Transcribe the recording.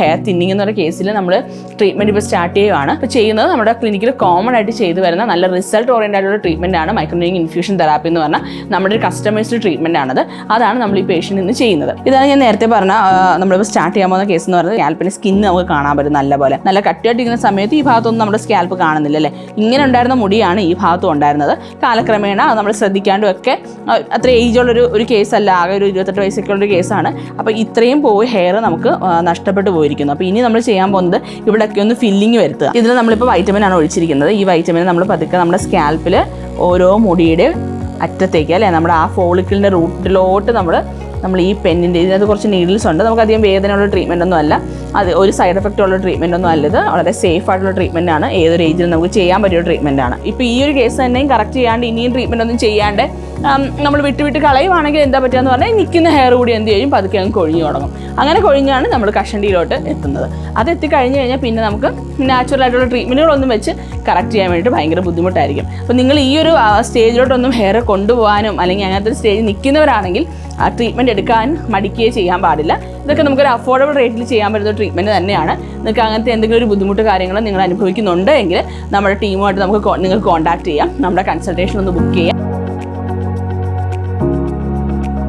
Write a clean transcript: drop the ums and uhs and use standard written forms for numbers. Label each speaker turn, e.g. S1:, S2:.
S1: Hair thinning എന്നൊരു കേസിൽ നമ്മൾ ട്രീറ്റ്മെൻറ്റ് ഇപ്പോൾ സ്റ്റാർട്ട് ചെയ്യുകയാണ്. ഇപ്പോൾ ചെയ്യുന്നത് നമ്മുടെ ക്ലിനിക്കിൽ കോമൺ ആയിട്ട് ചെയ്തു വരുന്ന നല്ല റിസൾട്ട് ഓറിയൻറ്റഡ് ആയിട്ടുള്ള ട്രീറ്റ്മെൻറ്റ് ആണ് മൈക്രോനെയിലിംഗ് ഇൻഫ്യൂഷൻ തെറാപ്പി എന്ന് പറഞ്ഞാൽ നമ്മുടെ ഒരു കസ്റ്റമൈസ്ഡ് ട്രീറ്റ്മെൻറ്റ് ആണത്. അതാണ് നമ്മൾ ഈ പേഷ്യൻ്റ് ഇന്ന് ചെയ്യുന്നത്. ഇതാണ് ഞാൻ നേരത്തെ പറഞ്ഞ നമ്മളിപ്പോൾ സ്റ്റാർട്ട് ചെയ്യാൻ പോകുന്ന കേസ് എന്ന് പറയുന്നത് സ്കാൽപ്പിന് സ്കിന്ന് നമുക്ക് കാണാൻ പറ്റും നല്ലപോലെ. നല്ല കട്ടിയായിട്ടിരിക്കുന്ന സമയത്ത് ഈ ഭാഗത്തൊന്നും നമ്മുടെ സ്കാൽപ്പ് കാണുന്നില്ല അല്ലേ. ഇങ്ങനെ ഉണ്ടായിരുന്ന മുടിയാണ് ഈ ഭാഗത്തും ഉണ്ടായിരുന്നത്. കാലക്രമേണ നമ്മൾ ശ്രദ്ധിക്കാണ്ടും ഒക്കെ അത്ര ഏജുള്ളൊരു കേസല്ല, ആകെ ഒരു 28 വയസ്സൊക്കെ ഉള്ളൊരു കേസാണ്. അപ്പോൾ ഇത്രയും പോയി ഹെയർ നമുക്ക് നഷ്ടപ്പെട്ടു പോയിരിക്കുന്നു. അപ്പോൾ ഇനി നമ്മൾ ചെയ്യാൻ പോകുന്നത് ഇവിടെയൊക്കെ ഒന്ന് ഫില്ലിങ് വരുത്തുക. ഇതിൽ നമ്മളിപ്പോൾ വൈറ്റമിൻ ആണ് ഒഴിച്ചിരിക്കുന്നത്. ഈ വൈറ്റമിൻ നമ്മൾ പതുക്കെ നമ്മുടെ സ്കാൽപ്പിൽ ഓരോ മുടിയുടെ അറ്റത്തേക്ക് അല്ലേ, നമ്മുടെ ആ ഫോളിക്കിളിൻ്റെ റൂട്ടിലോട്ട് നമ്മൾ ഈ പെന്നിൻ്റെ ഇതിനകത്ത് കുറച്ച് നീഡിൽസ് ഉണ്ട്. നമുക്കധികം വേദനയുള്ള ട്രീറ്റ്മെൻ്റ് ഒന്നും അല്ല, അത് ഒരു സൈഡ് എഫക്റ്റ് ഉള്ള ട്രീറ്റ്മെൻ്റ് ഒന്നും അല്ലത്. വളരെ സേഫ് ആയിട്ടുള്ള ട്രീറ്റ്മെൻ്റ് ആണ്, ഏതൊരു ഏജിലും നമുക്ക് ചെയ്യാൻ പറ്റിയ ട്രീറ്റ്മെൻ്റ് ആണ്. ഇപ്പോൾ ഈ ഒരു കേസ് തന്നെയും കറക്റ്റ് ചെയ്യാണ്ട് ഇനിയും ട്രീറ്റ്മെൻ്റ് ഒന്നും ചെയ്യാണ്ട് നമ്മൾ വിട്ട് കളയുവാണെങ്കിൽ എന്താ പറ്റുകയെന്ന് പറഞ്ഞാൽ നിൽക്കുന്ന ഹെയർ കൂടി എന്ത് ചെയ്യും, പതുക്കെ അങ്ങ് കൊഴിഞ്ഞു തുടങ്ങും. അങ്ങനെ കൊഴിഞ്ഞാണ് നമ്മൾ കഷണ്ടിയിലോട്ട് എത്തുന്നത്. അത് എത്തിക്കഴിഞ്ഞ് കഴിഞ്ഞാൽ പിന്നെ നമുക്ക് നാച്ചുറൽ ആയിട്ടുള്ള ട്രീറ്റ്മെൻറ്റുകളൊന്നും വെച്ച് കറക്റ്റ് ചെയ്യാൻ വേണ്ടിയിട്ട് ഭയങ്കര ബുദ്ധിമുട്ടായിരിക്കും. അപ്പോൾ നിങ്ങൾ ഈ ഒരു സ്റ്റേജിലോട്ടൊന്നും ഹെയർ കൊണ്ടുപോകാനും അല്ലെങ്കിൽ അങ്ങനത്തെ ഒരു സ്റ്റേജ് നിൽക്കുന്നവരാണെങ്കിൽ ആ ട്രീറ്റ്മെൻറ്റ് എടുക്കാൻ മടിക്കുകയോ ചെയ്യാൻ പാടില്ല. ഇതൊക്കെ നമുക്കൊരു അഫോർഡബിൾ റേറ്റിൽ ചെയ്യാൻ പറ്റുന്ന ട്രീറ്റ്മെൻറ്റ് തന്നെയാണ്. നിങ്ങൾക്ക് അങ്ങനത്തെ എന്തെങ്കിലും ഒരു ബുദ്ധിമുട്ട് കാര്യങ്ങൾ നിങ്ങൾ അനുഭവിക്കുന്നുണ്ട് എങ്കിൽ നമ്മുടെ ടീമുമായിട്ട് നിങ്ങൾക്ക് കോൺടാക്ട് ചെയ്യാം, നമ്മുടെ കൺസൾട്ടേഷൻ ഒന്ന് ബുക്ക് ചെയ്യാം.